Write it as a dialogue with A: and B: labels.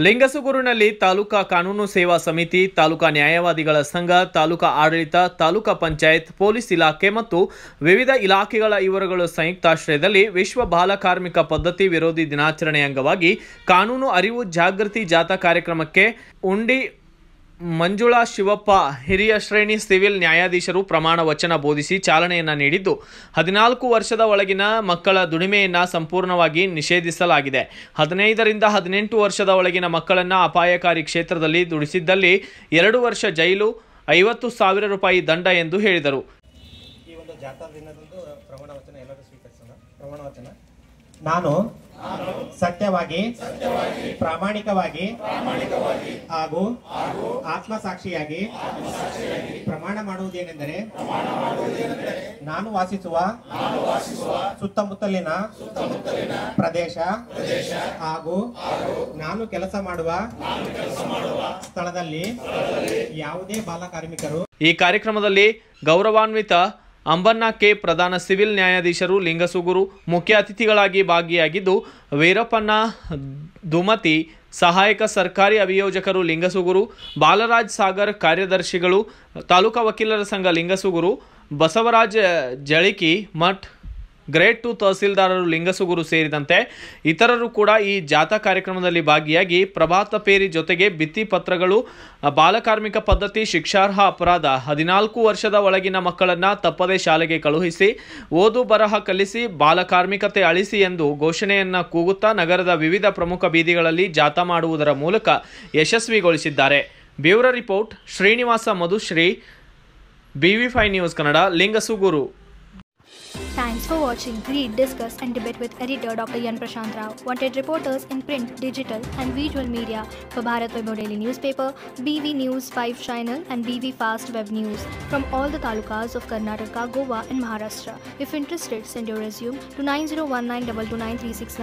A: ಲಿಂಗಸುಗೂರಿನಲ್ಲಿ ತಾಲೂಕಾ ಕಾನೂನು ಸೇವಾ ಸಮಿತಿ, ತಾಲೂಕಾ ನ್ಯಾಯವಾದಿಗಳ ಸಂಘ, ತಾಲೂಕಾ ಆಡಳಿತ, ತಾಲೂಕಾ ಪಂಚಾಯತ್, ಪೊಲೀಸ್ ಇಲಾಖೆ ಮತ್ತು ವಿವಿಧ ಇಲಾಖೆಗಳ ಇವರುಗಳ ಸಂಯುಕ್ತಾಶ್ರಯದಲ್ಲಿ ವಿಶ್ವ ಬಾಲ ಕಾರ್ಮಿಕ ಪದ್ಧತಿ ವಿರೋಧಿ ದಿನಾಚರಣೆ ಅಂಗವಾಗಿ ಕಾನೂನು ಅರಿವು ಜಾಗೃತಿ ಜಾಥಾ ಕಾರ್ಯಕ್ರಮಕ್ಕೆ ಉಂಡಿ ಮಂಜುಳಾ ಶಿವಪ್ಪ ಹಿರಿಯ ಶ್ರೇಣಿ ಸಿವಿಲ್ ನ್ಯಾಯಾಧೀಶರು ಪ್ರಮಾಣ ವಚನ ಬೋಧಿಸಿ ಚಾಲನೆಯನ್ನು ನೀಡಿದ್ದು, 14 ವರ್ಷದ ಒಳಗಿನ ಮಕ್ಕಳ ದುಡಿಮೆಯನ್ನು ಸಂಪೂರ್ಣವಾಗಿ ನಿಷೇಧಿಸಲಾಗಿದೆ. 15 ರಿಂದ 18 ವರ್ಷದ ಒಳಗಿನ ಮಕ್ಕಳನ್ನು ಅಪಾಯಕಾರಿ ಕ್ಷೇತ್ರದಲ್ಲಿ ದುಡಿಸಿದ್ದಲ್ಲಿ 2 ವರ್ಷ ಜೈಲು, 50,000 ರೂಪಾಯಿ ದಂಡ ಎಂದು ಹೇಳಿದರು.
B: ಈ ಒಂದು ಜಾಥಾ ದಿನದಂದು ಪ್ರಮಾಣ ವಚನ ಎಲ್ಲರೂ ಸ್ವೀಕರಿಸೋಣ. ಪ್ರಮಾಣ ವಚನ. ನಾನು ಸತ್ಯವಾಗಿ, ಪ್ರಾಮಾಣಿಕವಾಗಿ ಹಾಗೂ ಆತ್ಮಸಾಕ್ಷಿಯಾಗಿ ಪ್ರಮಾಣ ಮಾಡುವುದೇನೆಂದರೆ, ನಾನು ವಾಸಿಸುವ ಸುತ್ತಮುತ್ತಲಿನ ಪ್ರದೇಶ ಹಾಗೂ ನಾನು ಕೆಲಸ ಮಾಡುವ ಸ್ಥಳದಲ್ಲಿ ಯಾವುದೇ ಬಾಲ ಕಾರ್ಮಿಕರು.
A: ಈ ಕಾರ್ಯಕ್ರಮದಲ್ಲಿ ಗೌರವಾನ್ವಿತ ಅಂಬಣ್ಣ ಕೆ ಪ್ರಧಾನ ಸಿವಿಲ್ ನ್ಯಾಯಾಧೀಶರು ಲಿಂಗಸುಗೂರು ಮುಖ್ಯ ಅತಿಥಿಗಳಾಗಿ ಭಾಗಿಯಾಗಿದ್ದು, ವೀರಪ್ಪಣ್ಣ ದುಮತಿ ಸಹಾಯಕ ಸರ್ಕಾರಿ ಅಭಿಯೋಜಕರು ಲಿಂಗಸುಗೂರು, ಬಾಲರಾಜ್ ಸಾಗರ್ ಕಾರ್ಯದರ್ಶಿಗಳು, ತಾಲೂಕಾ ವಕೀಲರ ಸಂಘ ಲಿಂಗಸುಗೂರು, ಬಸವರಾಜ ಜಳಿಕಿ ಮಠ್, ಗ್ರೇಡ್ 2 ತಹಸೀಲ್ದಾರರು ಲಿಂಗಸುಗೂರು ಸೇರಿದಂತೆ ಇತರರು ಕೂಡ ಈ ಜಾಥಾ ಕಾರ್ಯಕ್ರಮದಲ್ಲಿ ಭಾಗಿಯಾಗಿ ಪ್ರಭಾತ ಪೇರಿ ಜೊತೆಗೆ ಭಿತ್ತಿ ಪತ್ರಗಳು, ಬಾಲಕಾರ್ಮಿಕ ಪದ್ಧತಿ ಶಿಕ್ಷಾರ್ಹ ಅಪರಾಧ, 14 ವರ್ಷದ ಒಳಗಿನ ಮಕ್ಕಳನ್ನು ತಪ್ಪದೇ ಶಾಲೆಗೆ ಕಳುಹಿಸಿ ಓದು ಬರಹ ಕಲಿಸಿ ಬಾಲಕಾರ್ಮಿಕತೆ ಅಳಿಸಿ ಎಂದು ಘೋಷಣೆಯನ್ನು ಕೂಗುತ್ತಾ ನಗರದ ವಿವಿಧ ಪ್ರಮುಖ ಬೀದಿಗಳಲ್ಲಿ ಜಾಥಾ ಮಾಡುವುದರ ಮೂಲಕ ಯಶಸ್ವಿಗೊಳಿಸಿದ್ದಾರೆ. Bureau report Srinivasa Madhushree, BV5 news Kannada, Lingasugur.
C: Thanks for watching Read, Discuss and Debate with editor Dr. Yan Prashant Rao. Wanted reporters in print, digital and visual media for Bharat Vaibhav Daily Newspaper, BV News 5 Channel and BV Fast Web News from all the talukas of Karnataka, Goa and Maharashtra. If interested, send your resume to 9019229369.